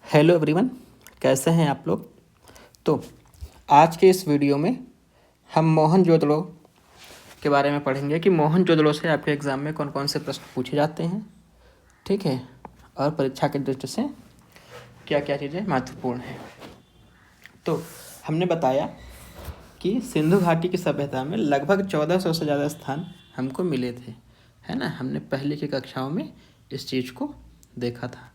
Hello everyone, कैसे हैं आप लोग। तो आज के इस वीडियो में हम मोहनजोदड़ो के बारे में पढ़ेंगे कि मोहनजोदड़ो से आपके एग्ज़ाम में कौन कौन से प्रश्न पूछे जाते हैं, ठीक है, और परीक्षा की दृष्टि से क्या क्या चीज़ें महत्वपूर्ण हैं। तो हमने बताया कि सिंधु घाटी की सभ्यता में लगभग 1400 से ज़्यादा स्थान हमको मिले थे, है ना। हमने पहले की कक्षाओं में इस चीज़ को देखा था,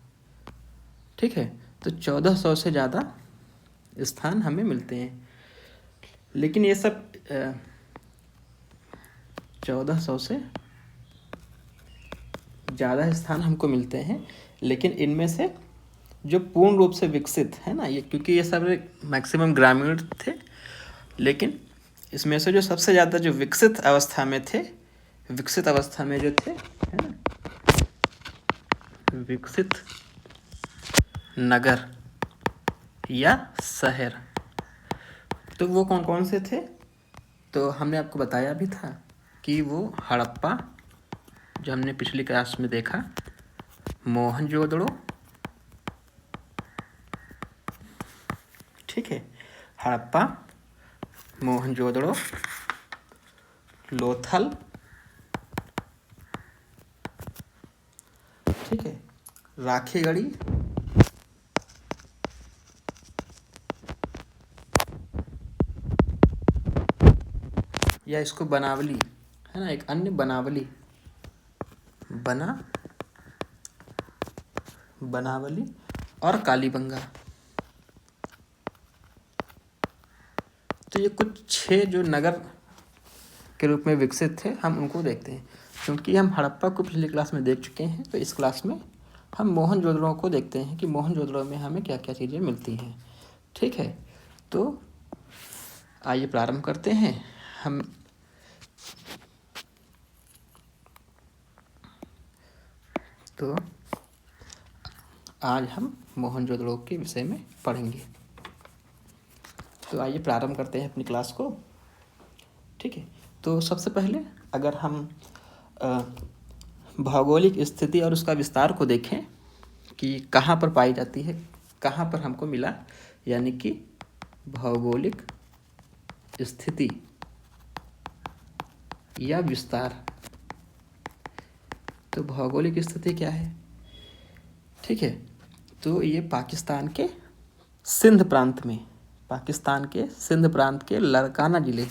ठीक है। तो 1400 से ज़्यादा स्थान हमें मिलते हैं, लेकिन ये सब 1400 से ज़्यादा स्थान हमको मिलते हैं, लेकिन इनमें से जो पूर्ण रूप से विकसित है ना, ये क्योंकि ये सब मैक्सिमम ग्रामीण थे, लेकिन इसमें से जो सबसे ज़्यादा जो विकसित अवस्था में थे, विकसित अवस्था में जो थे, है ना, विकसित नगर या शहर, तो वो कौन कौन से थे। तो हमने आपको बताया भी था कि वो हड़प्पा, जो हमने पिछली क्लास में देखा, मोहनजोदड़ो, ठीक है, हड़प्पा, मोहनजोदड़ो, लोथल, ठीक है, राखीगढ़ी, या इसको बनावली, है ना, एक अन्य बनावली, बनावली और कालीबंगा। तो ये कुछ 6 जो नगर के रूप में विकसित थे, हम उनको देखते हैं। क्योंकि हम हड़प्पा को पिछली क्लास में देख चुके हैं, तो इस क्लास में हम मोहनजोदड़ो को देखते हैं कि मोहनजोदड़ो में हमें क्या क्या चीज़ें मिलती हैं, ठीक है। तो आइए प्रारंभ करते हैं। हम तो आज हम मोहनजोदड़ो के विषय में पढ़ेंगे। तो आइए प्रारंभ करते हैं अपनी क्लास को, ठीक है। तो सबसे पहले अगर हम भौगोलिक स्थिति और उसका विस्तार को देखें कि कहाँ पर पाई जाती है, कहाँ पर हमको मिला, यानी कि भौगोलिक स्थिति या विस्तार। तो भौगोलिक स्थिति क्या है, ठीक है। तो ये पाकिस्तान के सिंध प्रांत में, पाकिस्तान के सिंध प्रांत के लारकाना ज़िले,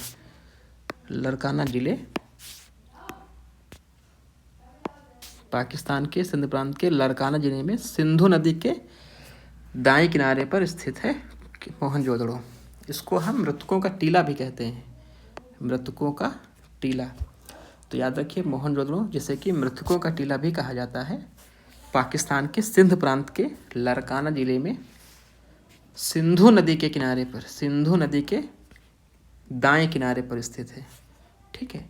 पाकिस्तान के सिंध प्रांत के लारकाना ज़िले में सिंधु नदी के दाएं किनारे पर स्थित है मोहनजोदड़ो। इसको हम मृतकों का टीला भी कहते हैं, मृतकों का टीला। तो याद रखिए, मोहनजोदड़ो जिसे कि मृतकों का टीला भी कहा जाता है, पाकिस्तान के सिंध प्रांत के लारकाना ज़िले में सिंधु नदी के किनारे पर, सिंधु नदी के दाएं किनारे पर स्थित है, ठीक है।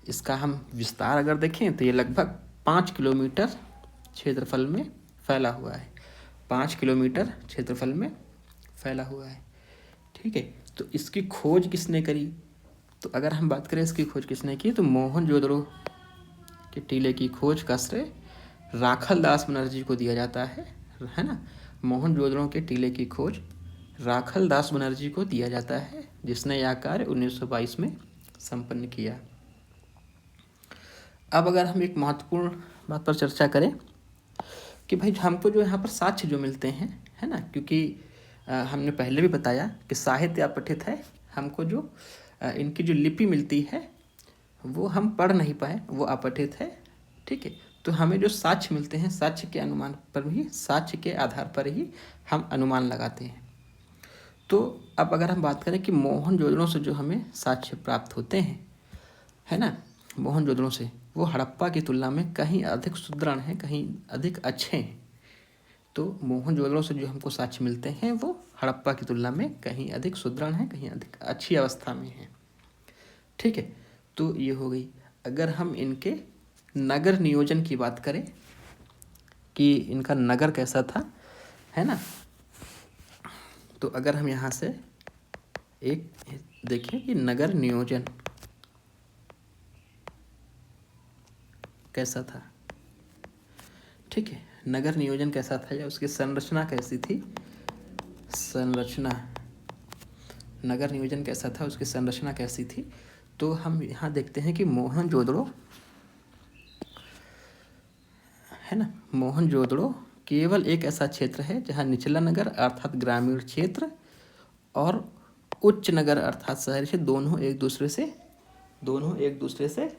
इसका हम विस्तार अगर देखें तो ये लगभग 5 किलोमीटर क्षेत्रफल में फैला हुआ है, 5 किलोमीटर क्षेत्रफल में फैला हुआ है, ठीक है। तो इसकी खोज किसने करी, तो अगर हम बात करें इसकी खोज किसने की, तो मोहनजोदड़ो के टीले की खोज का श्रेय राखल दास बनर्जी को दिया जाता है ना। मोहनजोदड़ो के टीले की खोज राखल दास बनर्जी को दिया जाता है, जिसने यह कार्य 1922 में संपन्न किया। अब अगर हम एक महत्वपूर्ण बात पर चर्चा करें कि भाई हमको जो यहाँ पर साक्ष्य जो मिलते हैं, है ना, क्योंकि हमने पहले भी बताया कि साहित्य अपठित है, हमको जो इनकी जो लिपि मिलती है वो हम पढ़ नहीं पाए, वो अपठित है, ठीक है। तो हमें जो साक्ष्य मिलते हैं, साक्ष्य के अनुमान पर ही, साक्ष्य के आधार पर ही हम अनुमान लगाते हैं। तो अब अगर हम बात करें कि मोहनजोदड़ो से जो हमें साक्ष्य प्राप्त होते हैं, है ना, मोहनजोदड़ो से, वो हड़प्पा की तुलना में कहीं अधिक सुदृढ़ हैं, कहीं अधिक अच्छे हैं। तो मोहनजोदड़ो से जो हमको साक्ष्य मिलते हैं वो हड़प्पा की तुलना में कहीं अधिक सुदृढ़ हैं, कहीं अधिक अच्छी अवस्था में हैं, ठीक है। तो ये हो गई। अगर हम इनके नगर नियोजन की बात करें कि इनका नगर कैसा था, है ना, तो अगर हम यहाँ से एक देखें कि नगर नियोजन कैसा था, ठीक है। नगर नियोजन कैसा था या उसकी संरचना कैसी थी, संरचना, नगर नियोजन कैसा था, उसकी संरचना कैसी थी। तो हम यहाँ देखते हैं कि मोहनजोदड़ो, है ना, मोहनजोदड़ो केवल एक ऐसा क्षेत्र है जहाँ निचला नगर अर्थात ग्रामीण क्षेत्र और उच्च नगर अर्थात शहरी क्षेत्र दोनों एक दूसरे से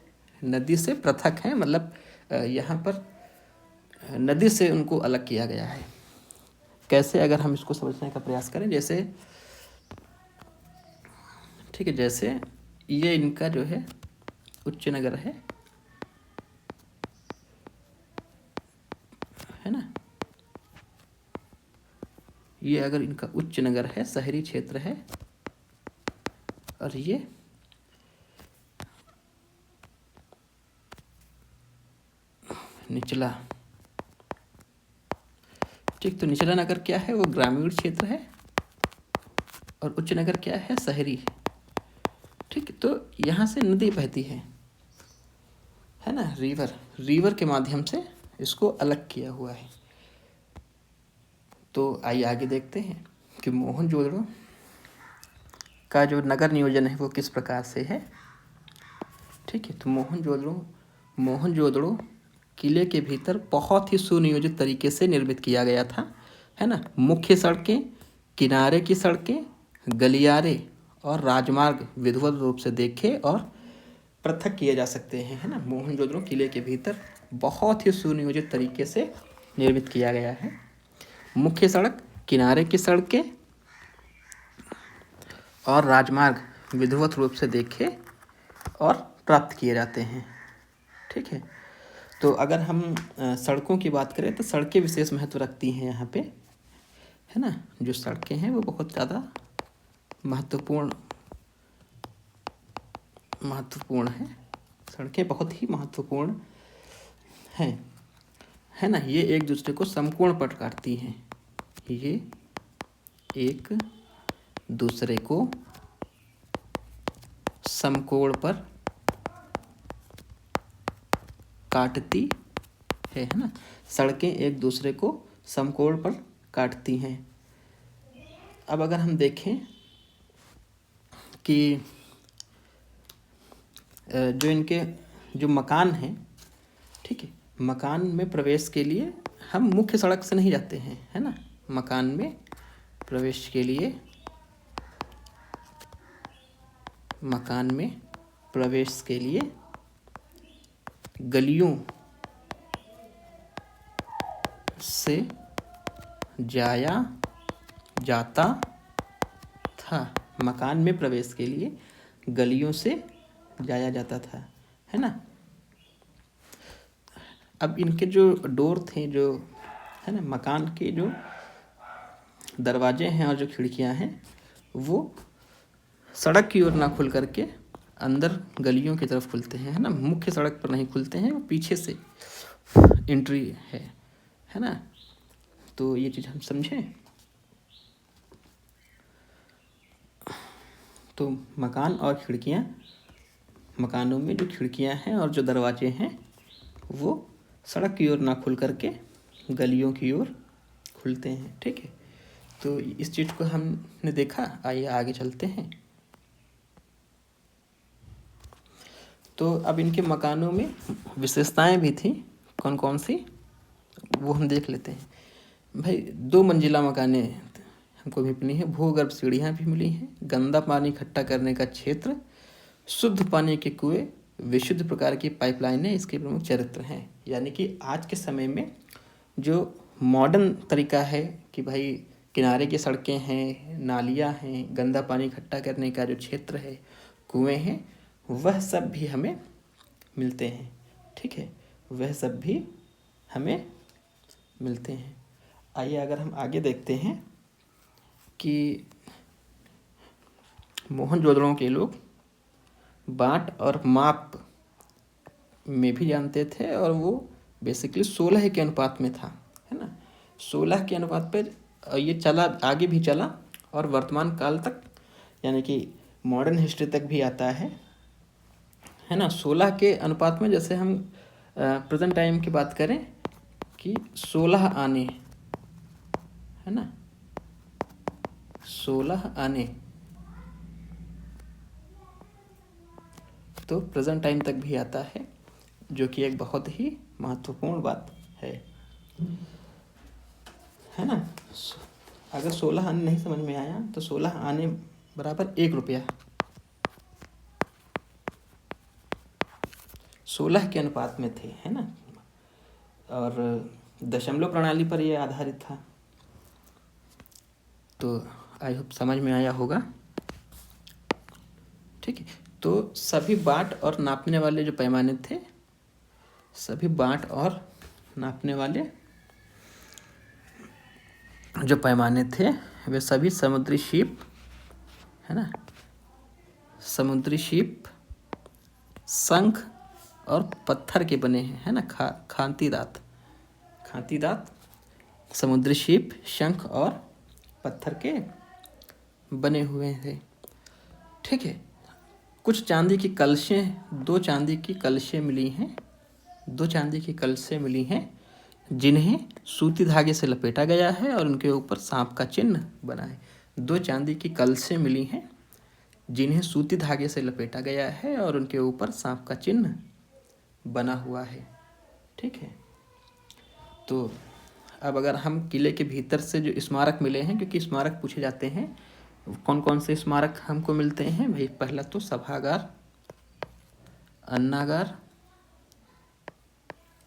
नदी से पृथक हैं। मतलब यहाँ पर नदी से उनको अलग किया गया है। कैसे, अगर हम इसको समझने का प्रयास करें, जैसे ठीक है, जैसे ये इनका जो है उच्च नगर है ना, ये अगर इनका उच्च नगर है, शहरी क्षेत्र है, और ये निचला, ठीक, तो निचला नगर क्या है, वो ग्रामीण क्षेत्र है और उच्च नगर क्या है, शहरी। ठीक, तो यहाँ से नदी बहती है ना, रिवर के माध्यम से इसको अलग किया हुआ है। तो आइए आगे देखते हैं कि मोहनजोदड़ो का जो नगर नियोजन है वो किस प्रकार से है। ठीक है, तो मोहनजोदड़ो किले के भीतर बहुत ही सुनियोजित तरीके से निर्मित किया गया था, है ना। मुख्य सड़कें, किनारे की सड़कें, गलियारे और राजमार्ग विधिवत रूप से देखे और पृथक किए जा सकते हैं, है ना। मोहनजोदड़ो किले के भीतर बहुत ही सुनियोजित तरीके से निर्मित किया गया है। मुख्य सड़क, किनारे की सड़कें और राजमार्ग विधिवत रूप से देखे और प्राप्त किए जाते हैं। ठीक है, तो अगर हम सड़कों की बात करें तो सड़कें विशेष महत्व रखती हैं यहाँ पे, है ना। जो सड़कें हैं वो बहुत ज़्यादा महत्वपूर्ण है, सड़कें बहुत ही महत्वपूर्ण हैं, है ना। ये एक दूसरे को समकोण पर काटती हैं, ये एक दूसरे को समकोण पर काटती है ना। सड़कें एक दूसरे को समकोण पर काटती हैं। अब अगर हम देखें कि जो इनके जो मकान हैं, ठीक है, मकान में प्रवेश के लिए हम मुख्य सड़क से नहीं जाते हैं, है ना। मकान में प्रवेश के लिए गलियों से जाया जाता था। मकान में प्रवेश के लिए गलियों से जाया जाता था, है ना। अब इनके जो डोर थे, जो है ना, मकान के जो दरवाजे हैं और जो खिड़कियां हैं वो सड़क की ओर ना खुल करके अंदर गलियों की तरफ खुलते हैं, है ना। मुख्य सड़क पर नहीं खुलते हैं, वो पीछे से एंट्री है ना। तो ये चीज़ हम समझें। तो मकान और खिड़कियाँ, मकानों में जो खिड़कियाँ हैं और जो दरवाजे हैं वो सड़क की ओर ना खुल करके गलियों की ओर खुलते हैं। ठीक है, तो इस चीज़ को हमने देखा। आइए आगे चलते हैं। तो अब इनके मकानों में विशेषताएं भी थी, कौन कौन सी, वो हम देख लेते हैं। भाई 2 मंजिला मकाने हमको भी मिली हैं, भूगर्भ सीढ़ियाँ भी मिली हैं, गंदा पानी इकट्ठा करने का क्षेत्र, शुद्ध पानी के कुएं, विशुद्ध प्रकार की पाइपलाइनें इसके प्रमुख चरित्र हैं। यानी कि आज के समय में जो मॉडर्न तरीका है कि भाई किनारे की सड़कें हैं, नालियाँ हैं, गंदा पानी इकट्ठा करने का जो क्षेत्र है, कुएं हैं, वह सब भी हमें मिलते हैं। ठीक है, वह सब भी हमें मिलते हैं। आइए अगर हम आगे देखते हैं कि मोहनजोदड़ो के लोग बाट और माप में भी जानते थे, और वो बेसिकली 16 के अनुपात में था, है ना। 16 के अनुपात पर ये चला, आगे भी चला और वर्तमान काल तक, यानी कि मॉडर्न हिस्ट्री तक भी आता है ना। 16 के अनुपात में, जैसे हम प्रेजेंट टाइम की बात करें कि 16 आने, है ना, 16 आने तो प्रेजेंट टाइम तक भी आता है, जो कि एक बहुत ही महत्वपूर्ण बात है ना। अगर 16 आने नहीं समझ में आया तो 16 आने बराबर 1 रुपया 16 के अनुपात में थे, है ना, और दशमलव प्रणाली पर यह आधारित था। तो आई होप समझ में आया होगा। ठीक है, तो सभी बाट और नापने वाले जो पैमाने थे, सभी बाट और नापने वाले जो पैमाने थे वे सभी समुद्री सीप, है ना, समुद्री सीप, शंख और पत्थर के बने हैं, है ना, खांती दांत समुद्री सीप, शंख और पत्थर के बने हुए थे। ठीक है, कुछ चांदी की कलशें, 2 चांदी की कलशें मिली हैं, 2 चांदी की कलशें मिली हैं जिन्हें सूती धागे से लपेटा गया है और उनके ऊपर सांप का चिन्ह बना है। 2 चांदी की कलशें मिली हैं जिन्हें सूती धागे से लपेटा गया है और उनके ऊपर सांप का चिन्ह बना हुआ है। ठीक है, तो अब अगर हम किले के भीतर से जो स्मारक मिले हैं, क्योंकि स्मारक पूछे जाते हैं, कौन कौन से स्मारक हमको मिलते हैं भाई। पहला तो सभागार, अन्नागार,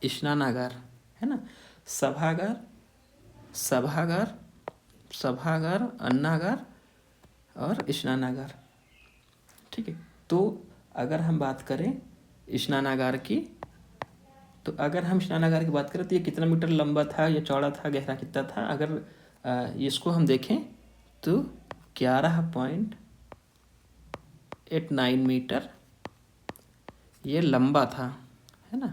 स्नानागार, है ना, सभागार, अन्नागार और स्नानागार। ठीक है, तो अगर हम बात करें स्नानागार की, तो अगर हम स्नानागार की बात करें तो ये कितना मीटर लंबा था या चौड़ा था, गहरा कितना था। अगर इसको हम देखें तो 11.89 मीटर ये लंबा था, है ना,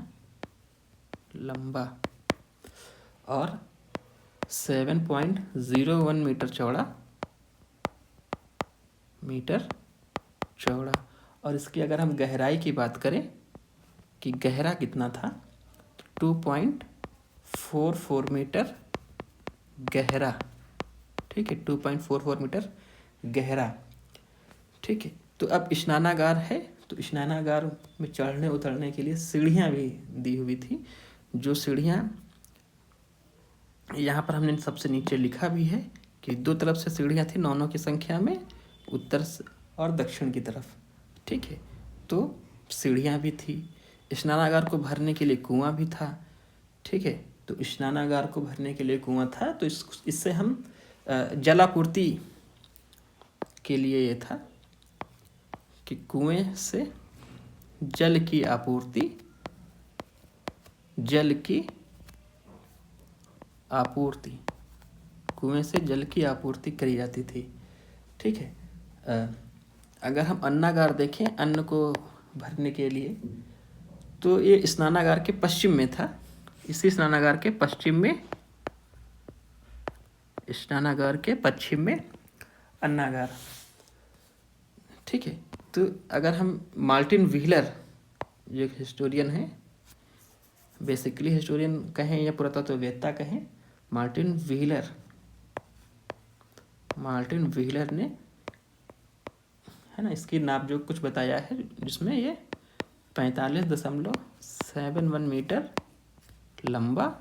लंबा, और 7.01 मीटर चौड़ा। और इसकी अगर हम गहराई की बात करें कि गहरा कितना था, 2.44 मीटर गहरा। ठीक है, 2.44 मीटर गहरा। ठीक है, तो अब स्नानागार है, तो स्नानागार में चढ़ने उतरने के लिए सीढ़ियाँ भी दी हुई थी, जो सीढ़ियाँ यहाँ पर हमने सबसे नीचे लिखा भी है कि 2 तरफ से सीढ़ियाँ थी, 9 की संख्या में, उत्तर और दक्षिण की तरफ। ठीक है, तो सीढ़ियाँ भी थी। स्नानागार को भरने के लिए कुआं भी था। ठीक है, तो स्नानागार को भरने के लिए कुआं था, तो इससे हम जलापूर्ति के लिए ये था कि कुएं से जल की आपूर्ति कुएं से जल की आपूर्ति करी जाती थी। ठीक है, अगर हम अन्नागार देखें, अन्न को भरने के लिए, तो ये स्नानागार के पश्चिम में था। इसी स्नानागार के पश्चिम में अन्नागार। ठीक है, तो अगर हम मार्टिन व्हीलर, जो एक हिस्टोरियन है, बेसिकली हिस्टोरियन कहें या पुरातत्ववेत्ता कहें, मार्टिन व्हीलर ने, है ना, इसकी नाप जो कुछ बताया है, जिसमें ये 45.71 मीटर लंबा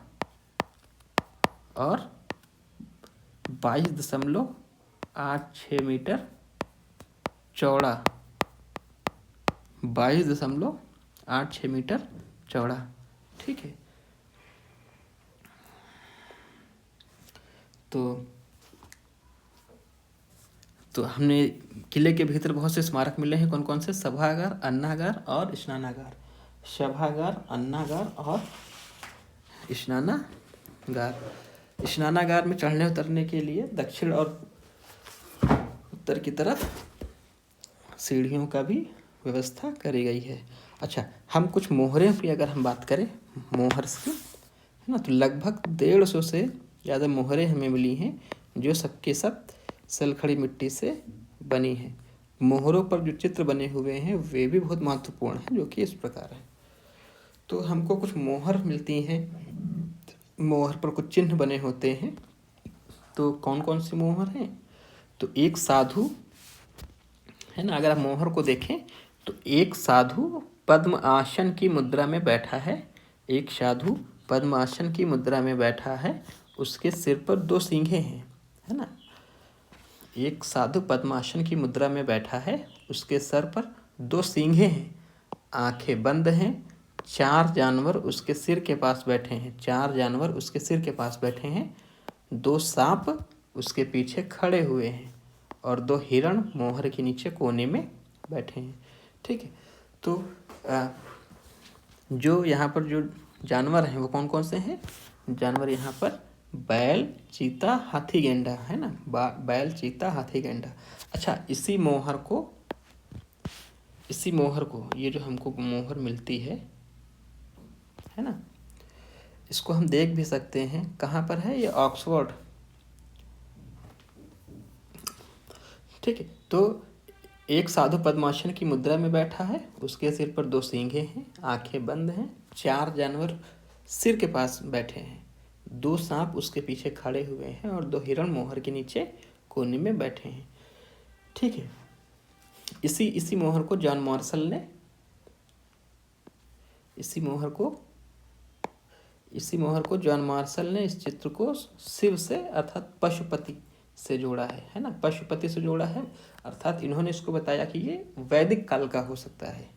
और 22.86 मीटर चौड़ा, 22.86 मीटर चौड़ा। ठीक है, तो हमने किले के भीतर बहुत से स्मारक मिले हैं। कौन कौन से? सभागार, अन्नागार और स्नानागार। सभागार, अन्नागार और स्नानागार। स्नानागार में चढ़ने उतरने के लिए दक्षिण और उत्तर की तरफ सीढ़ियों का भी व्यवस्था करी गई है। अच्छा, हम कुछ मोहरों की अगर हम बात करें, मोहर्स की, है ना, तो लगभग 150 से ज़्यादा मोहरें हमें मिली हैं, जो सबके सब सलखड़ी मिट्टी से बनी है। मोहरों पर जो चित्र बने हुए हैं वे भी बहुत महत्वपूर्ण हैं, जो कि इस प्रकार है। तो हमको कुछ मोहर मिलती हैं मोहर पर कुछ चिन्ह बने होते हैं। तो कौन कौन से मोहर हैं? तो एक साधु है ना, अगर आप मोहर को देखें तो एक साधु पद्म आसन की मुद्रा में बैठा है। एक साधु पद्म आसन की मुद्रा में बैठा है, उसके सिर पर 2 सींगें हैं, है ना। एक साधु पद्मासन की मुद्रा में बैठा है, उसके सर पर 2 सींगें हैं, आंखें बंद हैं, 4 जानवर उसके सिर के पास बैठे हैं। 4 जानवर उसके सिर के पास बैठे हैं, 2 सांप उसके पीछे खड़े हुए हैं और 2 हिरण मोहर के नीचे कोने में बैठे हैं। ठीक है, तो जो यहाँ पर जो जानवर हैं वो कौन कौन से हैं? जानवर यहाँ पर बैल, चीता, हाथी, गेंडा, है ना। बैल, चीता, हाथी, गेंडा। अच्छा, इसी मोहर को ये जो हमको मोहर मिलती है ना, इसको हम देख भी सकते हैं। कहाँ पर है ये? ऑक्सफोर्ड। ठीक है, तो एक साधु पद्मासन की मुद्रा में बैठा है, उसके सिर पर 2 सींगे हैं, आंखें बंद हैं, 4 जानवर सिर के पास बैठे हैं, 2 सांप उसके पीछे खड़े हुए हैं और 2 हिरण मोहर के नीचे कोने में बैठे हैं। ठीक है, इसी मोहर को जॉन मार्शल ने इसी इस चित्र को शिव से अर्थात पशुपति से जोड़ा है ना। पशुपति से जोड़ा है, अर्थात इन्होंने इसको बताया कि ये वैदिक काल का हो सकता है।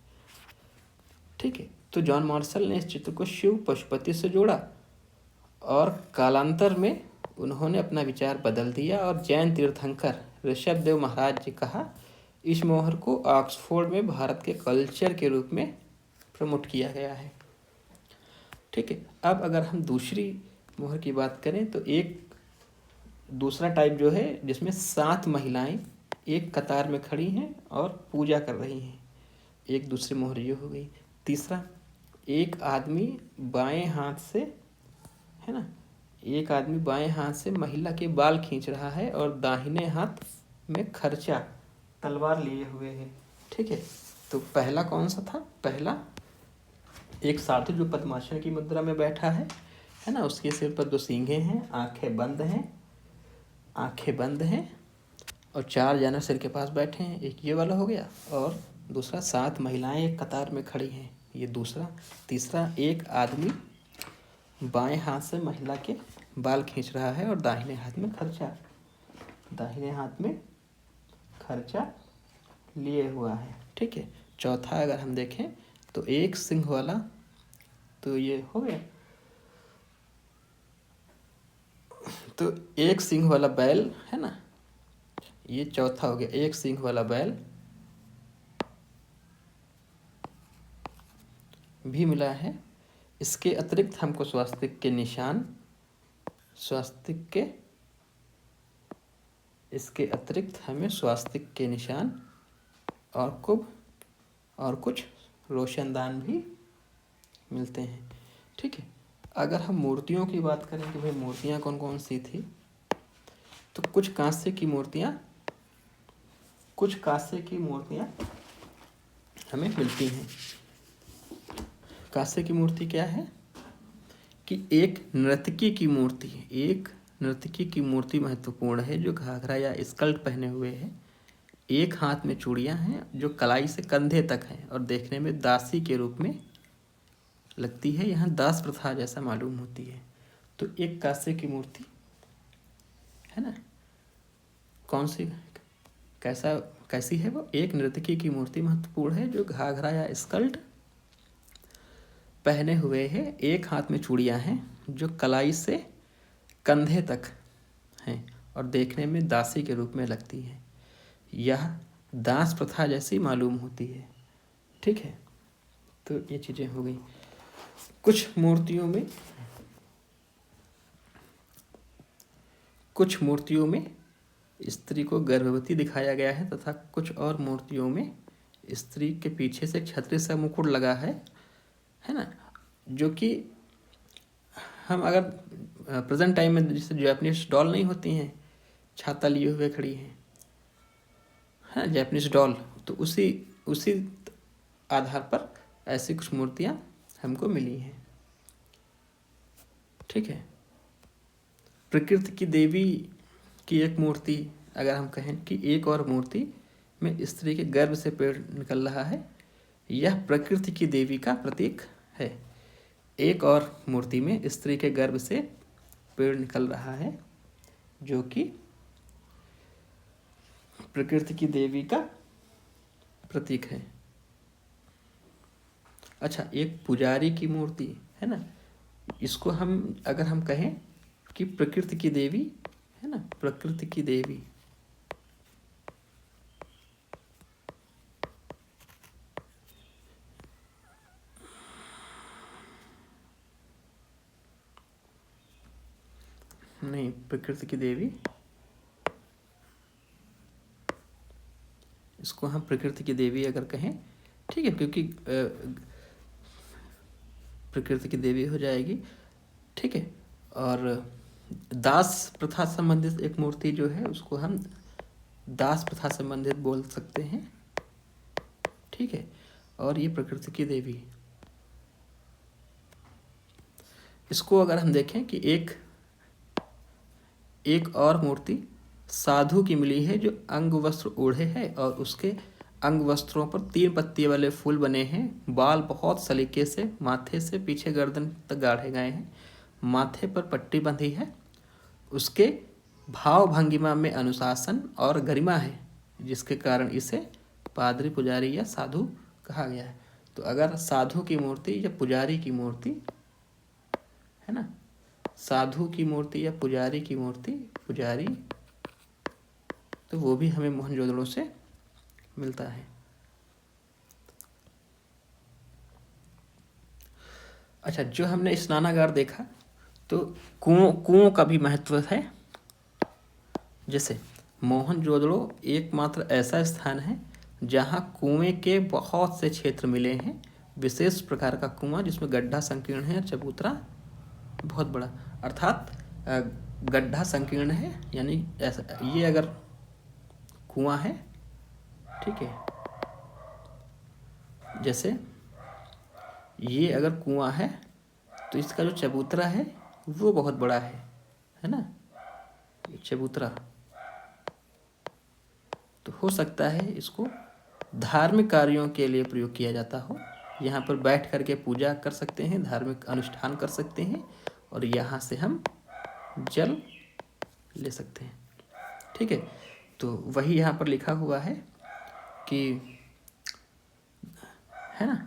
ठीक है, तो जॉन मार्शल ने इस चित्र को शिव पशुपति से जोड़ा और कालांतर में उन्होंने अपना विचार बदल दिया और जैन तीर्थंकर ऋषभ देव महाराज जी कहा इस मोहर को ऑक्सफोर्ड में भारत के कल्चर के रूप में प्रमोट किया गया है। ठीक है, अब अगर हम दूसरी मोहर की बात करें तो एक दूसरा टाइप जो है जिसमें 7 महिलाएं एक कतार में खड़ी हैं और पूजा कर रही हैं, एक दूसरी मोहर ये हो गई। तीसरा, एक आदमी बाएं हाथ से, है ना, एक आदमी बाएं हाथ से महिला के बाल खींच रहा है और दाहिने हाथ में खर्चा तलवार लिए हुए है। ठीक है, तो पहला कौन सा था? पहला एक साधु जो पद्मासन की मुद्रा में बैठा है ना, उसके सिर पर 2 सींगे हैं, आंखें बंद हैं और 4 जानवर सिर के पास बैठे हैं, एक ये वाला हो गया। और दूसरा 7 महिलाएं एक कतार में खड़ी हैं, ये दूसरा। तीसरा, एक आदमी बाएं हाथ से महिला के बाल खींच रहा है और दाहिने हाथ में खर्चा लिए हुआ है। ठीक है, चौथा अगर हम देखें तो एक सिंह वाला, तो ये हो गया। तो एक सिंह वाला बैल है ना, ये चौथा हो गया, एक सिंह वाला बैल भी मिला है। इसके अतिरिक्त हमको स्वास्तिक के निशान, इसके अतिरिक्त हमें स्वास्तिक के निशान और कुछ रोशनदान भी मिलते हैं। ठीक है, अगर हम मूर्तियों की बात करें कि भाई मूर्तियाँ कौन कौन सी थी, तो कुछ कांस्य की मूर्तियाँ हमें मिलती हैं। कांस्य की मूर्ति क्या है कि एक नर्तकी की मूर्ति महत्वपूर्ण है जो घाघरा या स्कर्ट पहने हुए है, एक हाथ में चूड़ियाँ हैं जो कलाई से कंधे तक हैं और देखने में दासी के रूप में लगती है, यहाँ दास प्रथा जैसा मालूम होती है। तो एक कांस्य की मूर्ति है ना, कौन सी, कैसी है वो? एक नर्तकी की मूर्ति महत्वपूर्ण है जो घाघरा या स्कर्ट पहने हुए है, एक हाथ में चूड़ियाँ हैं जो कलाई से कंधे तक हैं और देखने में दासी के रूप में लगती है, यह दास प्रथा जैसी मालूम होती है। ठीक है, तो ये चीज़ें हो गई। कुछ मूर्तियों में स्त्री को गर्भवती दिखाया गया है तथा कुछ और मूर्तियों में स्त्री के पीछे से छतरी सा मुकुट लगा है ना, जो कि हम अगर प्रेजेंट टाइम में जैसे जैपनीज डॉल नहीं होती हैं, छाता लिए हुए खड़ी हैं, हाँ, जैपनीज डॉल, तो उसी आधार पर ऐसी कुछ मूर्तियाँ हमको मिली हैं। ठीक है। प्रकृति की देवी की एक मूर्ति, अगर हम कहें कि एक और मूर्ति में स्त्री के गर्भ से पेड़ निकल रहा है, यह प्रकृति की देवी का प्रतीक है। एक और मूर्ति में स्त्री के गर्भ से पेड़ निकल रहा है, जो कि प्रकृति की देवी का प्रतीक है। अच्छा, एक पुजारी की मूर्ति है ना, इसको हम अगर हम कहें कि प्रकृति की देवी है ना, प्रकृति की देवी, नहीं, प्रकृति की देवी, इसको हम प्रकृति की देवी अगर कहें, ठीक है, क्योंकि प्रकृति की देवी हो जाएगी, ठीक है। और दास प्रथा संबंधित एक मूर्ति जो है, उसको हम दास प्रथा संबंधित बोल सकते हैं, ठीक है। और ये प्रकृति की देवी, इसको अगर हम देखें कि एक और मूर्ति साधु की मिली है, जो अंग वस्त्र ओढ़े है और उसके अंग वस्त्रों पर 3 पत्ती वाले फूल बने हैं। बाल बहुत सलीके से माथे से पीछे गर्दन तक गाढ़े गए हैं, माथे पर पट्टी बंधी है, उसके भाव भंगिमा में अनुशासन और गरिमा है, जिसके कारण इसे पादरी, पुजारी या साधु कहा गया है। तो अगर साधु की मूर्ति या पुजारी की मूर्ति है ना, साधु की मूर्ति या पुजारी की मूर्ति, पुजारी, तो वो भी हमें मोहनजोदड़ो से मिलता है। अच्छा, जो हमने स्नानागार देखा, तो कुओं का भी महत्व है। जैसे मोहनजोदड़ो एकमात्र ऐसा स्थान है जहाँ कुएं के बहुत से क्षेत्र मिले हैं। विशेष प्रकार का कुआं जिसमें गड्ढा संकीर्ण है, चबूतरा बहुत बड़ा, अर्थात गड्ढा संकीर्ण है, यानी ऐसा, ये अगर कुआं है, ठीक है, जैसे ये अगर कुआं है तो इसका जो चबूतरा है वो बहुत बड़ा है ना, चबूतरा। तो हो सकता है इसको धार्मिक कार्यों के लिए प्रयोग किया जाता हो। यहाँ पर बैठ करके पूजा कर सकते हैं, धार्मिक अनुष्ठान कर सकते हैं, और यहाँ से हम जल ले सकते हैं, ठीक है। तो वही यहाँ पर लिखा हुआ है कि है ना,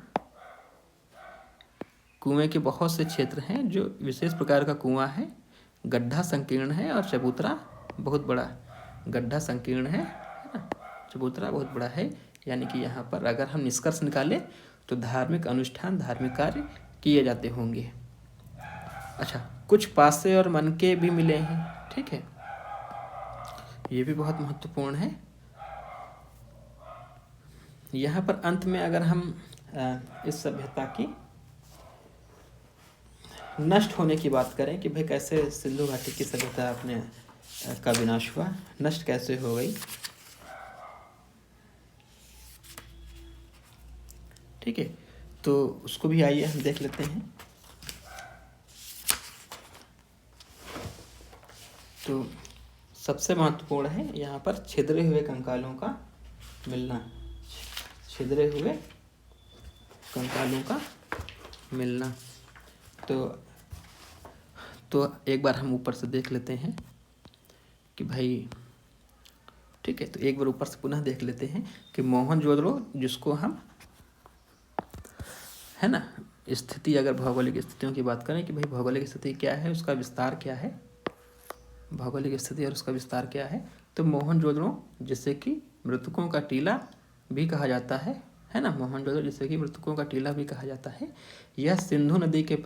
कुएं के बहुत से क्षेत्र हैं, जो विशेष प्रकार का कुआं है, गड्ढा संकीर्ण है और चबूतरा बहुत बड़ा, गड्ढा संकीर्ण है ना, चबूतरा बहुत बड़ा है। यानी कि यहाँ पर अगर हम निष्कर्ष निकालें तो धार्मिक अनुष्ठान, धार्मिक कार्य किए जाते होंगे। अच्छा, कुछ पासे और मनके भी मिले हैं, ठीक है, ये भी बहुत महत्वपूर्ण है। यहाँ पर अंत में अगर हम इस सभ्यता की नष्ट होने की बात करें कि भाई कैसे सिंधु घाटी की सभ्यता अपने का विनाश हुआ, नष्ट कैसे हो गई, ठीक है, तो उसको भी आइए हम देख लेते हैं। तो सबसे महत्वपूर्ण है यहाँ पर छिद्रे हुए कंकालों का मिलना, छिद्रे हुए कंकालों का मिलना। तो एक बार हम ऊपर से देख लेते हैं कि भाई, ठीक है, तो एक बार ऊपर से पुनः देख लेते हैं कि मोहनजोदड़ो, जिसको हम है ना, स्थिति, अगर भौगोलिक स्थितियों की बात करें कि भाई भौगोलिक स्थिति क्या है, उसका विस्तार क्या है, भौगोलिक स्थिति और उसका विस्तार क्या है, तो मोहनजोदड़ो, जिसे कि मृतकों का टीला भी कहा जाता है ना, मोहनजोदड़ो जिसे कि मृतकों का टीला भी कहा जाता है, यह सिंधु नदी के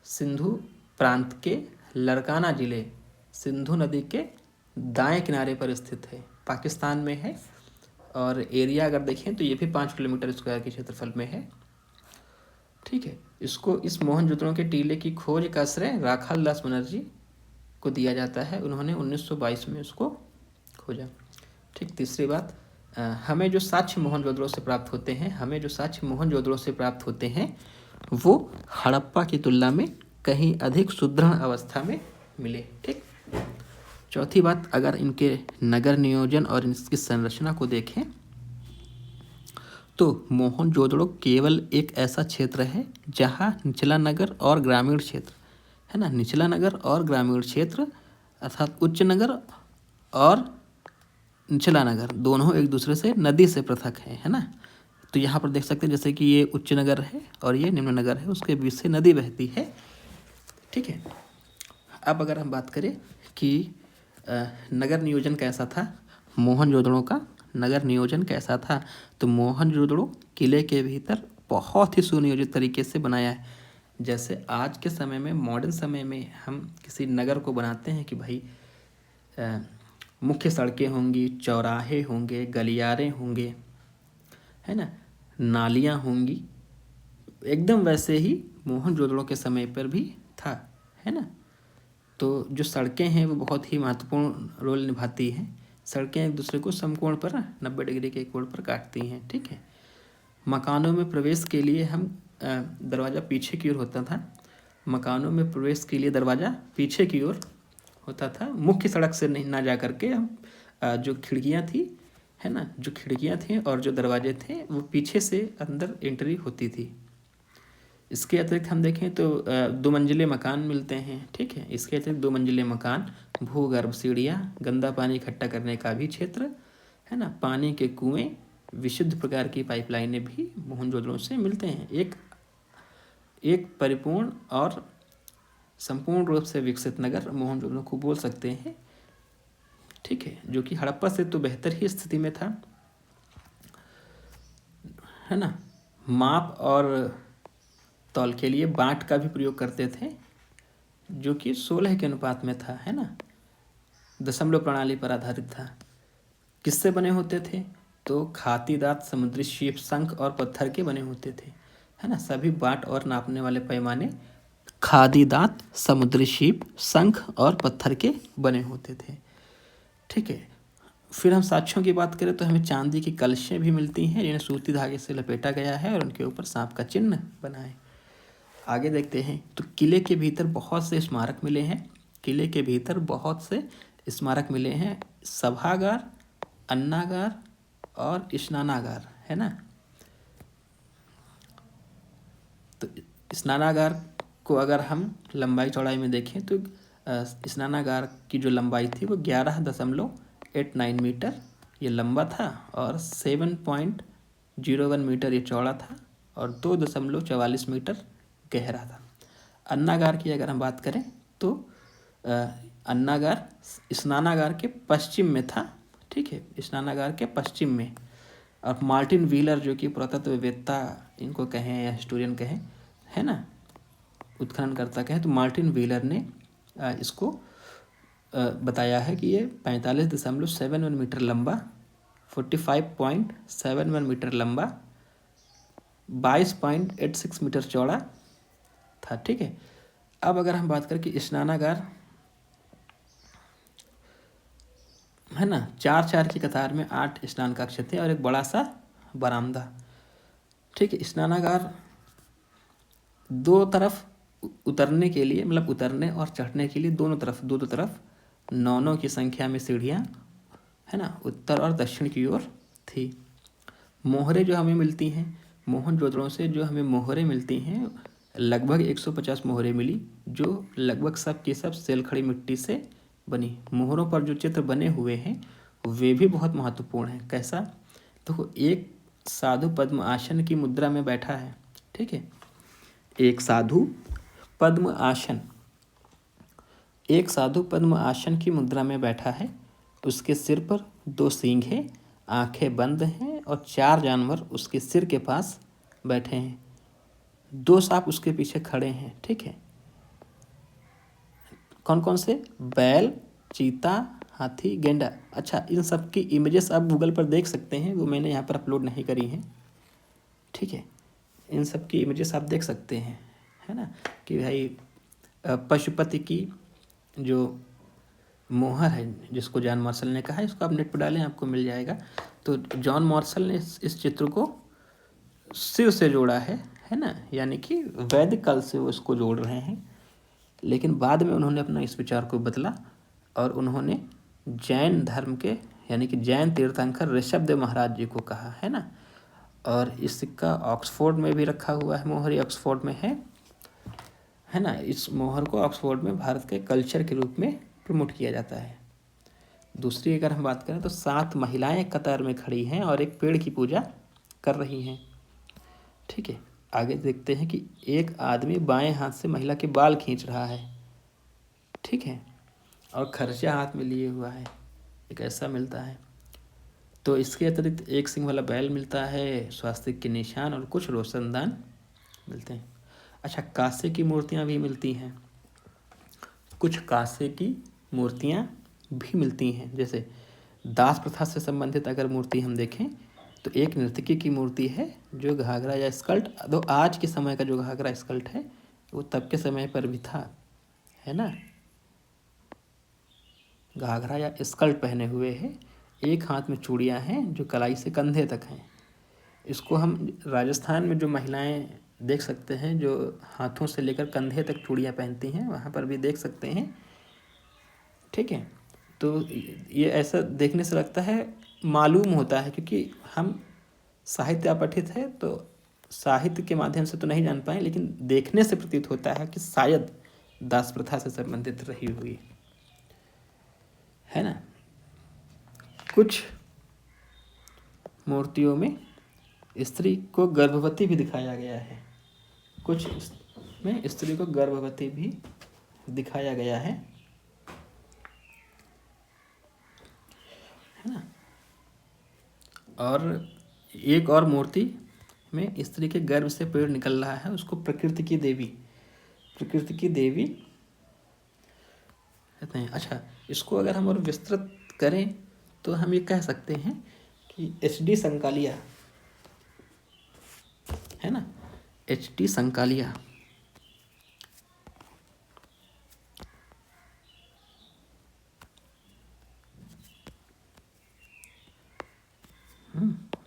सिंधु प्रांत के लड़काना जिले, सिंधु नदी के दाएं किनारे पर स्थित है, पाकिस्तान में है। और एरिया अगर देखें तो ये भी 5 किलोमीटर स्क्वायर के क्षेत्रफल में है, ठीक है। इस मोहनजोदड़ो के टीले की खोज का श्रेय राखाल दास बनर्जी को दिया जाता है, उन्होंने 1922 में उसको खोजा, ठीक। तीसरी बात, हमें जो साक्ष्य मोहनजोदड़ो से प्राप्त होते हैं वो हड़प्पा की तुलना में कहीं अधिक सुदृढ़ अवस्था में मिले। ठीक। चौथी बात, अगर इनके नगर नियोजन और इसकी संरचना को देखें तो मोहनजोदड़ो केवल एक ऐसा क्षेत्र है जहां निचला नगर और ग्रामीण क्षेत्र, है ना, निचला नगर और ग्रामीण क्षेत्र अर्थात उच्च नगर और निचला नगर दोनों एक दूसरे से नदी से पृथक है ना। तो यहाँ पर देख सकते हैं जैसे कि ये उच्च नगर है और ये निम्न नगर है, उसके बीच से नदी बहती है। ठीक है। अब अगर हम बात करें कि नगर नियोजन कैसा था, मोहनजोदड़ो का नगर नियोजन कैसा था, तो मोहनजोदड़ो किले के भीतर बहुत ही सुनियोजित तरीके से बनाया है। जैसे आज के समय में, मॉडर्न समय में हम किसी नगर को बनाते हैं कि भाई मुख्य सड़कें होंगी, चौराहे होंगे, गलियारे होंगे, है ना, नालियाँ होंगी, एकदम वैसे ही मोहनजोदड़ो के समय पर भी था, है ना। तो जो सड़कें हैं वो बहुत ही महत्वपूर्ण रोल निभाती हैं। सड़कें एक दूसरे को समकोण पर 90 डिग्री के कोण पर काटती हैं। ठीक है। मकानों में प्रवेश के लिए हम दरवाज़ा पीछे की ओर होता था, मकानों में प्रवेश के लिए दरवाज़ा पीछे की ओर होता था, मुख्य सड़क से नहीं ना जा करके हम जो खिड़कियाँ थी, है ना, जो खिड़कियाँ थी और जो दरवाजे थे वो पीछे से अंदर एंट्री होती थी। इसके अतिरिक्त हम देखें तो 2 मंजिले मकान मिलते हैं। ठीक है। इसके अतिरिक्त 2 मंजिले मकान, भूगर्भ सीढ़ियाँ, गंदा पानी इकट्ठा करने का भी क्षेत्र, है ना, पानी के कुएं, विशुद्ध प्रकार की पाइपलाइनें भी मोहनजोदड़ो से मिलते हैं। एक परिपूर्ण और संपूर्ण रूप से विकसित नगर मोहनजोदड़ो को बोल सकते हैं। ठीक है। जो कि हड़प्पा से तो बेहतर ही स्थिति में था, है ना। माप और तौल के लिए बाट का भी प्रयोग करते थे जो कि 16 के अनुपात में था, है ना, दशमलव प्रणाली पर आधारित था। किससे बने होते थे, तो खाती दांत, समुद्री सीप, शंख और पत्थर के बने होते थे, है ना। सभी बाट और नापने वाले पैमाने खादी दांत, समुद्री सीप, शंख और पत्थर के बने होते थे। ठीक है। फिर हम साक्ष्यों की बात करें तो हमें चांदी की कलशें भी मिलती हैं जिन्हें सूती धागे से लपेटा गया है और उनके ऊपर सांप का चिन्ह बना है। आगे देखते हैं तो किले के भीतर बहुत से स्मारक मिले हैं। किले के भीतर बहुत से स्मारक मिले हैं, सभागार, अन्नागार और स्नानागार, है ना। तो स्नानागार को अगर हम लंबाई चौड़ाई में देखें तो स्नानागार की जो लंबाई थी वो 11.89 मीटर ये लंबा था और 7.01 मीटर ये चौड़ा था और 2.44 मीटर गहरा था। अन्नागार की अगर हम बात करें तो अन्नागार स्नानागार के पश्चिम में था। ठीक है। स्नानागार के पश्चिम में। और मार्टिन व्हीलर जो कि पुरातत्ववेत्ता इनको कहें या हिस्टोरियन कहें, है ना, उत्खननकर्ता कहें, तो मार्टिन व्हीलर ने इसको बताया है कि ये 45.71 मीटर लंबा, 45.71 मीटर लंबा, 22.86 मीटर चौड़ा था। ठीक है। अब अगर हम बात करें कि स्नानागार, है ना, 4 की कतार में 8 स्नान कक्ष थे और एक बड़ा सा बरामदा। ठीक है। स्नानागार दो तरफ उतरने के लिए, मतलब उतरने और चढ़ने के लिए दोनों तरफ 9 की संख्या में सीढ़ियाँ, है ना, उत्तर और दक्षिण की ओर थी। मोहरे जो हमें मिलती हैं मोहनजोदड़ो से, जो हमें मोहरे मिलती हैं लगभग 150 मोहरे मिली जो लगभग सब की सब सेलखड़ी मिट्टी से बनी। मोहरों पर जो चित्र बने हुए हैं वे भी बहुत महत्वपूर्ण हैं। कैसा, तो एक साधु पद्म आसन की मुद्रा में बैठा है। ठीक है। एक साधु पद्म आसन की मुद्रा में बैठा है। उसके सिर पर 2 सींग हैं, आंखें बंद हैं और 4 जानवर उसके सिर के पास बैठे हैं। 2 सांप उसके पीछे खड़े हैं। ठीक है। कौन कौन से, बैल, चीता, हाथी, गेंडा। अच्छा, इन सब की इमेजेस आप गूगल पर देख सकते हैं, वो मैंने यहाँ पर अपलोड नहीं करी हैं। ठीक है। इन सब की इमेजेस आप देख सकते हैं, है ना, कि भाई पशुपति की जो मोहर है जिसको जॉन मार्शल ने कहा है, इसको आप नेट पर डालें आपको मिल जाएगा। तो जॉन मार्शल ने इस चित्र को शिव से जोड़ा है ना, यानी कि वैदिक काल से वो इसको जोड़ रहे हैं। लेकिन बाद में उन्होंने अपना इस विचार को बदला और उन्होंने जैन धर्म के यानी कि जैन तीर्थंकर ऋषभदेव महाराज जी को कहा, है ना। और इस सिक्का ऑक्सफोर्ड में भी रखा हुआ है, मोहर ये ऑक्सफोर्ड में है ना। इस मोहर को ऑक्सफोर्ड में भारत के कल्चर के रूप में प्रमोट किया जाता है। दूसरी अगर हम बात करें तो 7 महिलाएं कतार में खड़ी हैं और एक पेड़ की पूजा कर रही हैं, ठीक है। आगे देखते हैं कि एक आदमी बाएं हाथ से महिला के बाल खींच रहा है, ठीक है, और खर्चा हाथ में लिए हुआ है, एक ऐसा मिलता है। तो इसके अतिरिक्त एक सिंह वाला बैल मिलता है, स्वास्तिक के निशान और कुछ रोशनदान मिलते हैं। अच्छा, कांसे की मूर्तियाँ भी मिलती हैं, कुछ कांसे की मूर्तियाँ भी मिलती हैं। जैसे दास प्रथा से संबंधित अगर मूर्ति हम देखें तो एक नर्तकी की मूर्ति है जो घाघरा या स्कर्ट, दो आज के समय का जो घाघरा स्कर्ट है वो तब के समय पर भी था, है ना। घाघरा या स्कर्ट पहने हुए है, एक हाथ में चूड़ियाँ हैं जो कलाई से कंधे तक हैं। इसको हम राजस्थान में जो महिलाएं देख सकते हैं जो हाथों से लेकर कंधे तक चूड़ियाँ पहनती हैं, वहाँ पर भी देख सकते हैं, ठीक है। तो ये ऐसा देखने से लगता है, मालूम होता है, क्योंकि हम साहित्य पठित है तो साहित्य के माध्यम से तो नहीं जान पाए, लेकिन देखने से प्रतीत होता है कि शायद दास प्रथा से संबंधित रही हुई, है ना। कुछ मूर्तियों में स्त्री को गर्भवती भी दिखाया गया है, कुछ में स्त्री को गर्भवती भी दिखाया गया है ना। और एक और मूर्ति में स्त्री के गर्भ से पेड़ निकल रहा है, उसको प्रकृति की देवी कहते हैं। अच्छा, इसको अगर हम और विस्तृत करें तो हम ये कह सकते हैं कि HD संकालिया, है ना, HD संकालिया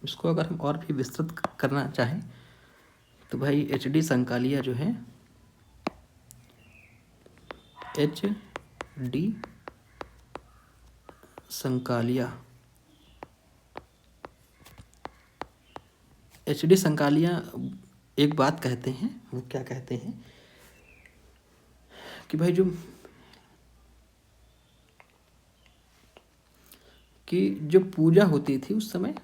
इसको अगर हम और भी विस्तृत करना चाहें तो भाई HD संकालिया जो है, HD संकालिया, HD संकालिया एक बात कहते हैं, वो क्या कहते हैं कि भाई जो पूजा होती थी उस समय,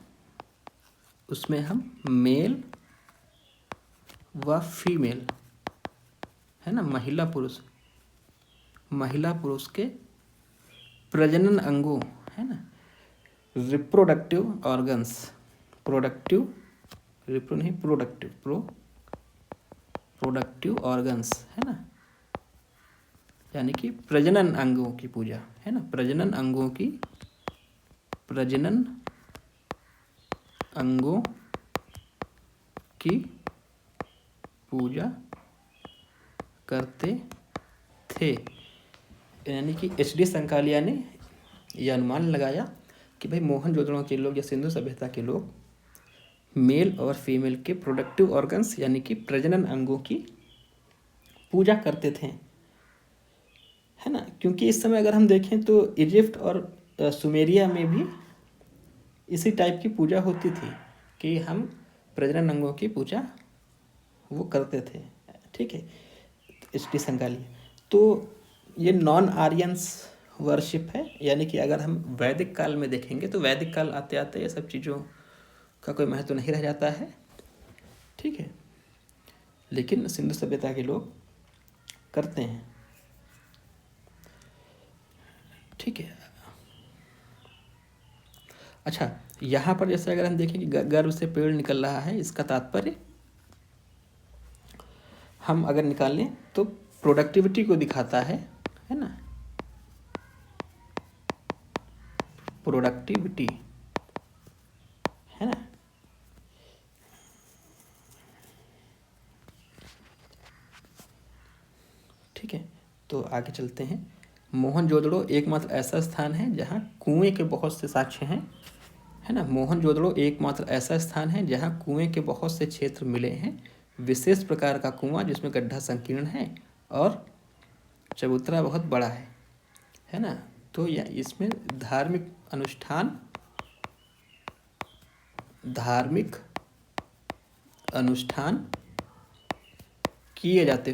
उसमें हम मेल व फीमेल, है ना, महिला पुरुष के प्रजनन अंगों, है ना, रिप्रोडक्टिव ऑर्गन्स, प्रोडक्टिव ऑर्गन्स, है ना, यानी कि प्रजनन अंगों की पूजा, है ना, प्रजनन अंगों की पूजा करते थे। यानी कि HD संकालिया ने यह अनुमान लगाया कि भाई मोहनजोदड़ो के लोग या सिंधु सभ्यता के लोग मेल और फीमेल के प्रोडक्टिव ऑर्गन्स यानी कि प्रजनन अंगों की पूजा करते थे, है ना। क्योंकि इस समय अगर हम देखें तो इजिप्ट और सुमेरिया में भी इसी टाइप की पूजा होती थी कि हम प्रजनन अंगों की पूजा वो करते थे, ठीक है। HD संकालिया तो ये नॉन आर्यंस वर्शिप है, यानी कि अगर हम वैदिक काल में देखेंगे तो वैदिक काल आते आते ये सब चीज़ों का कोई महत्व नहीं रह जाता है, ठीक है, लेकिन सिंधु सभ्यता के लोग करते हैं, ठीक है। अच्छा, यहाँ पर जैसे अगर हम देखें कि गर्भ से पेड़ निकल रहा है, इसका तात्पर्य हम अगर निकाल लें तो प्रोडक्टिविटी को दिखाता है ना, प्रोडक्टिविटी, है ना। ठीक है, तो आगे चलते हैं। मोहनजोदड़ो एकमात्र ऐसा स्थान है जहाँ कुएं के बहुत से साक्ष्य हैं, है ना। मोहनजोदड़ो एकमात्र ऐसा स्थान है जहाँ कुएं के बहुत से क्षेत्र मिले हैं, विशेष प्रकार का कुआं जिसमें गड्ढा संकीर्ण है और चबूतरा बहुत बड़ा है ना। तो या इसमें धार्मिक अनुष्ठान किए जाते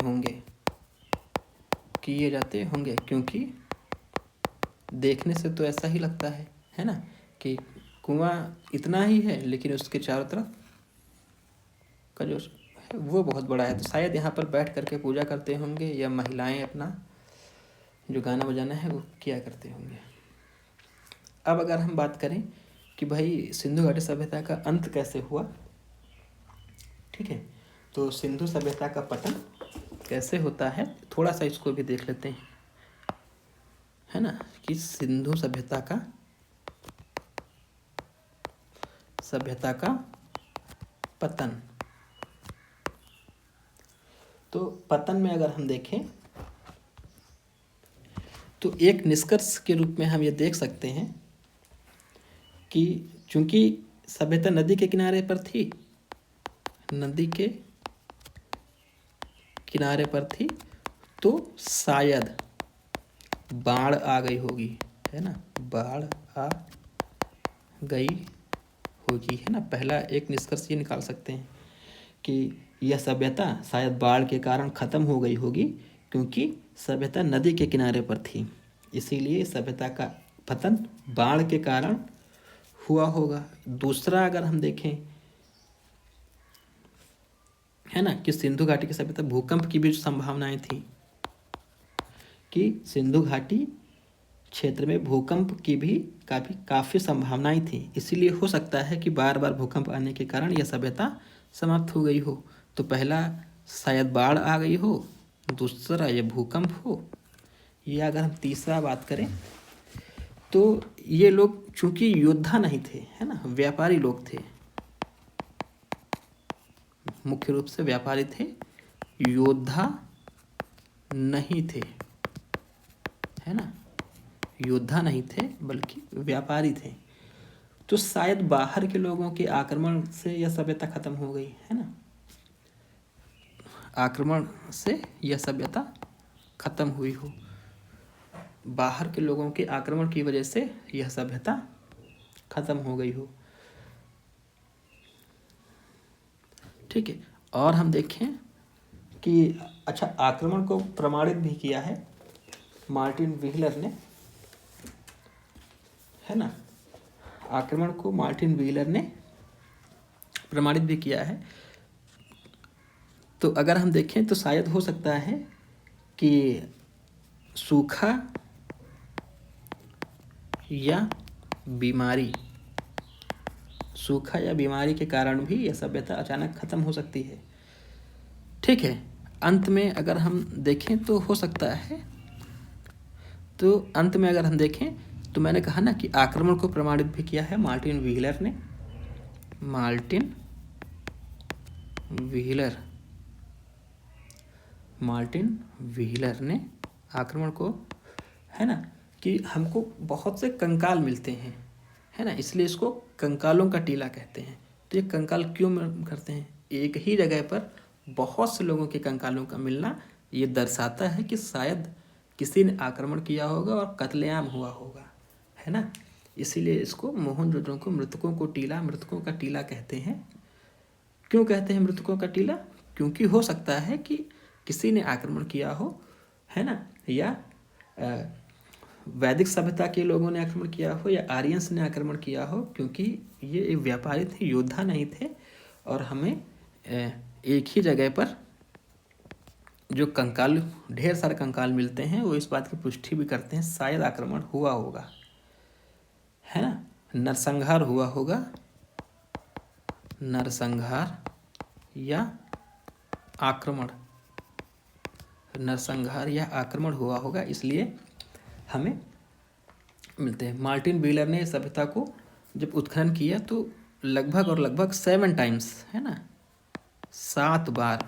होंगे क्योंकि देखने से तो ऐसा ही लगता है ना, कि कुआं इतना ही है लेकिन उसके चारों तरफ का जो है वो बहुत बड़ा है। तो शायद यहाँ पर बैठ करके पूजा करते होंगे, या महिलाएं अपना जो गाना बजाना है वो किया करते होंगे। अब अगर हम बात करें कि भाई सिंधु घाटी सभ्यता का अंत कैसे हुआ, ठीक है, तो सिंधु सभ्यता का पतन कैसे होता है, थोड़ा सा इसको भी देख लेते हैं, है ना, कि सिंधु सभ्यता का पतन। तो पतन में अगर हम देखें तो एक निष्कर्ष के रूप में हम ये देख सकते हैं कि चूंकि सभ्यता नदी के किनारे पर थी, तो शायद बाढ़ आ गई होगी, है ना, बाढ़ आ गई होगी, है ना। पहला एक निष्कर्ष ये निकाल सकते हैं कि यह सभ्यता शायद बाढ़ के कारण ख़त्म हो गई होगी, क्योंकि सभ्यता नदी के किनारे पर थी, इसीलिए सभ्यता का पतन बाढ़ के कारण हुआ होगा। दूसरा अगर हम देखें, है ना, कि सिंधु घाटी की सभ्यता भूकंप की भी संभावनाएं थी, कि सिंधु घाटी क्षेत्र में भूकंप की भी काफ़ी संभावनाएं थी, इसीलिए हो सकता है कि बार बार भूकंप आने के कारण यह सभ्यता समाप्त हो गई हो। तो पहला शायद बाढ़ आ गई हो, दूसरा ये भूकंप हो, या अगर हम तीसरा बात करें तो ये लोग चूंकि योद्धा नहीं थे, है ना, व्यापारी लोग थे, मुख्य रूप से व्यापारी थे, योद्धा नहीं थे, है ना, योद्धा नहीं थे बल्कि व्यापारी थे। तो शायद बाहर के लोगों के आक्रमण से यह सभ्यता खत्म हो गई, है ना, आक्रमण से यह सभ्यता खत्म हुई हो, बाहर के लोगों के आक्रमण की वजह से यह सभ्यता खत्म हो गई हो, ठीक है। और हम देखें कि अच्छा, आक्रमण को प्रमाणित भी किया है मार्टिन व्हीलर ने, है ना, आक्रमण को मार्टिन व्हीलर ने प्रमाणित भी किया है। तो अगर हम देखें तो शायद हो सकता है कि सूखा या बीमारी के कारण भी यह सभ्यता अचानक खत्म हो सकती है, ठीक है। अंत में अगर हम देखें तो हो सकता है, तो अंत में अगर हम देखें तो मैंने कहा ना कि आक्रमण को प्रमाणित भी किया है मार्टिन व्हीलर ने आक्रमण को, है ना, कि हमको बहुत से कंकाल मिलते हैं, है ना, इसलिए इसको कंकालों का टीला कहते हैं। तो ये कंकाल क्यों करते हैं, एक ही जगह पर बहुत से लोगों के कंकालों का मिलना ये दर्शाता है कि शायद किसी ने आक्रमण किया होगा और कत्लेआम हुआ होगा, है ना। इसीलिए इसको मोहनजोदड़ो को मृतकों का टीला कहते हैं। क्यों कहते हैं मृतकों का टीला, क्योंकि हो सकता है कि किसी ने आक्रमण किया हो, है ना, या वैदिक सभ्यता के लोगों ने आक्रमण किया हो, या आर्यंस ने आक्रमण किया हो, क्योंकि ये एक व्यापारी थे, योद्धा नहीं थे, और हमें एक ही जगह पर जो कंकाल, ढेर सारे कंकाल मिलते हैं, वो इस बात की पुष्टि भी करते हैं शायद आक्रमण हुआ होगा, है ना, नरसंहार हुआ होगा, नरसंहार या आक्रमण हुआ होगा, इसलिए हमें मिलते हैं। मार्टिन व्हीलर ने सभ्यता को जब उत्खनन किया तो लगभग 7 टाइम्स, है ना, 7 बार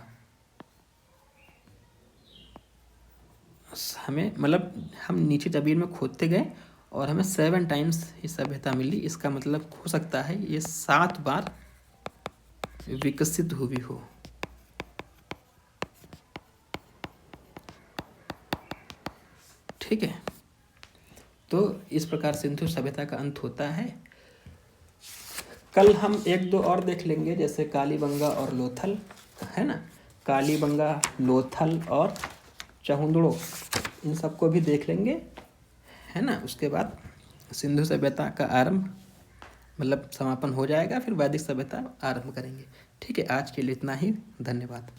हमें, मतलब हम नीचे जमीन में खोदते गए और हमें 7 टाइम्स ये सभ्यता मिली। इसका मतलब हो सकता है ये 7 बार विकसित हुई हो। ठीक है, तो इस प्रकार सिंधु सभ्यता का अंत होता है। कल हम एक दो और देख लेंगे, जैसे कालीबंगा और लोथल, है ना, कालीबंगा, लोथल और चहुंदड़ो, इन सबको भी देख लेंगे, है ना। उसके बाद सिंधु सभ्यता का आरंभ मतलब समापन हो जाएगा, फिर वैदिक सभ्यता आरंभ करेंगे। ठीक है, आज के लिए इतना ही, धन्यवाद।